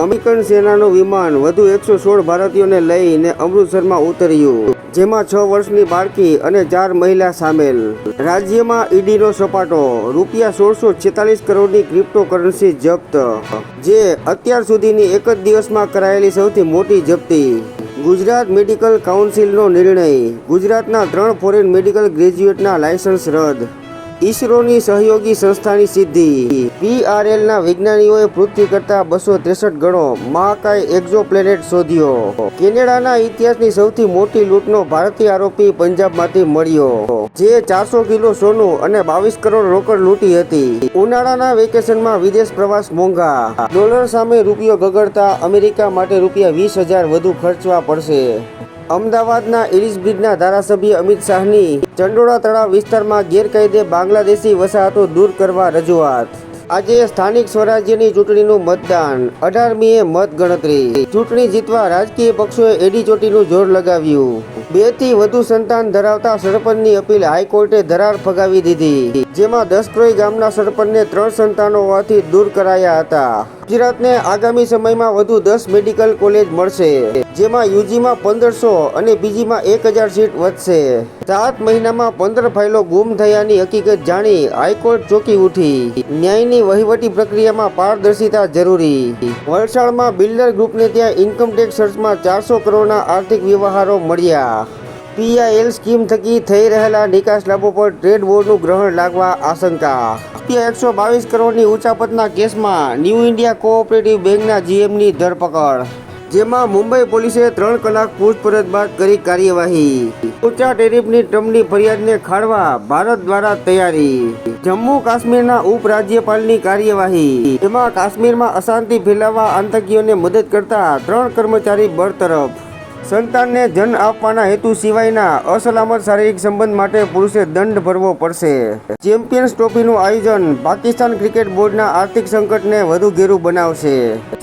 American સેનાનું વિમાન વધુ 116 ભારતીયોને લઈને અમૃતસરમાં ઉતર્યું, જેમાં 6 વર્ષની બાળકી અને 4 મહિલા સામેલ. રાજ્યમાં ઈડીનો સપાટો, રૂપિયા 1646 કરોડની ક્રિપ્ટોકરન્સી જપ્ત, જે અત્યાર સુધીની એક જ દિવસમાં કરાયેલી સૌથી મોટી જપ્તી. ગુજરાત મેડિકલ કાઉન્સિલનો નિર્ણય, ગુજરાતના 3 ફોરેન મેડિકલ ગ્રેજ્યુએટના લાયસન્સ રદ. ઈસરોની સહયોગી સંસ્થાની સિદ્ધિ, PRLના વૈજ્ઞાનિકોએ પૃથ્વી કરતાં 263 ગણો મહાકાય એક્ઝોપ્લેનેટ શોધ્યો. કેનેડાના ઇતિહાસની સૌથી મોટી લૂંટનો ભારતીય આરોપી પંજાબમાંથી મળ્યો, જે 400 કિલો સોનું અને 22 કરોડ રોકડ લૂંટી હતી. ઉનાળાના વેકેશનમાં વિદેશ પ્રવાસ મોંઘા, ડોલર સામે રૂપિયો ગગડતા અમેરિકા માટે રૂપિયા 20,000 વધુ ખર્ચવા પડશે. અમદાવાદના ઇલિસ બ્રિજના ધારાસભ્ય અમિત શાહની ચંડોળા તળાવ વિસ્તારમાં ગેરકાયદે બાંગ્લાદેશી વસાહતો દૂર કરવા રજૂઆત. આજે સ્થાનિક સ્વરાજ્યની ચૂંટણીનું મતદાન, 18મીએ મત ગણતરી. ચૂંટણી જીતવા રાજકીય પક્ષોએ એડી ચોટીનું જોર લગાવ્યું. 2 થી વધુ સંતાન ધરાવતા સરપંચની અપીલ હાઈકોર્ટે ધરાર ફગાવી દીધી, જેમાં દસક્રોઈ ગામના સરપંચને 3 સંતાનો હોવાથી દૂર કરાયા હતા. ગુજરાતને આગામી સમયમાં વધુ 10 મેડિકલ કોલેજ મળશે, જેમાં યુજીમાં 1500 અને પીજીમાં 1000 સીટ વધશે. 7 મહિનામાં 15 ફાઇલો ગુમ થયાની હકીકત જાણી હાઈકોર્ટ ચોંકી ઉઠી. ન્યાયની વહીવટી પ્રક્રિયામાં પારદર્શિતા જરૂરી. વલસાડમાં બિલ્ડર ગ્રુપને ત્યાં ઇન્કમટેક્સ સર્ચમાં 400 કરોડના આર્થિક વ્યવહારો મળ્યા. PIL સ્કીમ થકી થઈ રહેલા નિકાસ લાભો પર ટ્રેડ બોર્ડનું ગ્રહણ લાગવા આશંકા. ₹122 કરોડની ઉચાપતના કેસમાં ન્યૂ ઇન્ડિયા કોઓપરેટિવ બેંકના GMની ધરપકડ, જેમાં મુંબઈ પોલીસે 3 કલાક પૂછપરછ બાદ કરી કાર્યવાહી. ઊંચા ટેરિફની ટ્રમ્પની ફરિયાદને ખાળવા ભારત દ્વારા તૈયારી. જમ્મુ કાશ્મીરના ઉપરાજ્યપાલની કાર્યવાહી, જેમાં કાશ્મીરમાં અશાંતિ ફેલાવવા આતંકીઓને મદદ કરતા 3 કર્મચારી બરતરફ. સંતાનને જન્મ આપવાના હેતુ સિવાયના અસલામત શારીરિક સંબંધ માટે પુરુષે દંડ ભરવો પડશે. ચેમ્પિયન્સ ટ્રોફીનું આયોજન પાકિસ્તાન ક્રિકેટ બોર્ડના આર્થિક સંકટને વધુ ઘેરું બનાવશે.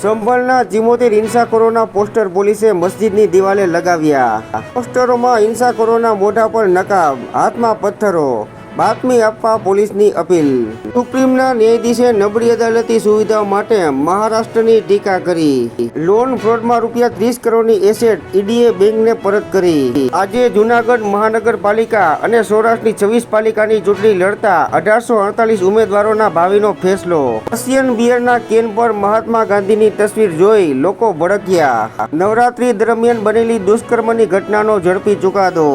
સંભળના 74 હિંસાખોરોના પોસ્ટર પોલીસે મસ્જિદની દિવાલે લગાવ્યા. પોસ્ટરોમાં હિંસાખોરોના મોઢા પર નકાબ, હાથમાં પથ્થરો. બાતમી આપવા પોલીસની અપીલ. સુપ્રીમના ન્યાયાધીશે નબળી અદાલતી સુવિધાઓ માટે મહારાષ્ટ્રની ટીકા કરી. લોન ફ્રોડમાં રૂપિયા 30 કરોડની એસેટ ઈડીએ બેંકને પરત કરી. આજે જૂનાગઢ મહાનગરપાલિકા અને સૌરાષ્ટ્રની 26 પાલિકાની ચૂંટણી લડતા 1848 ઉમેદવારોના ભાવિનો ફેસલો. રશિયન બિયરના કેન પર મહાત્મા ગાંધીની તસવીર જોઈ લોકો ભડક્યા. નવરાત્રી દરમિયાન બનેલી દુષ્કર્મની ઘટનાનો ઝડપી ચુકાદો,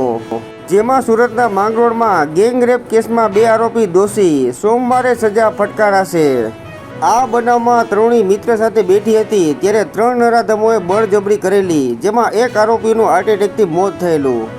જેમાં સુરતના માંગરોળમાં ગેંગરેપ કેસમાં 2 આરોપી દોષી, સોમવારે સજા ફટકારાશે. આ બનાવમાં તરુણી મિત્ર સાથે બેઠી હતી ત્યારે 3 નરાધમોએ બળજબરી કરેલી, જેમાં એક આરોપીનું હાર્ટ એટેકથી મોત થયેલું.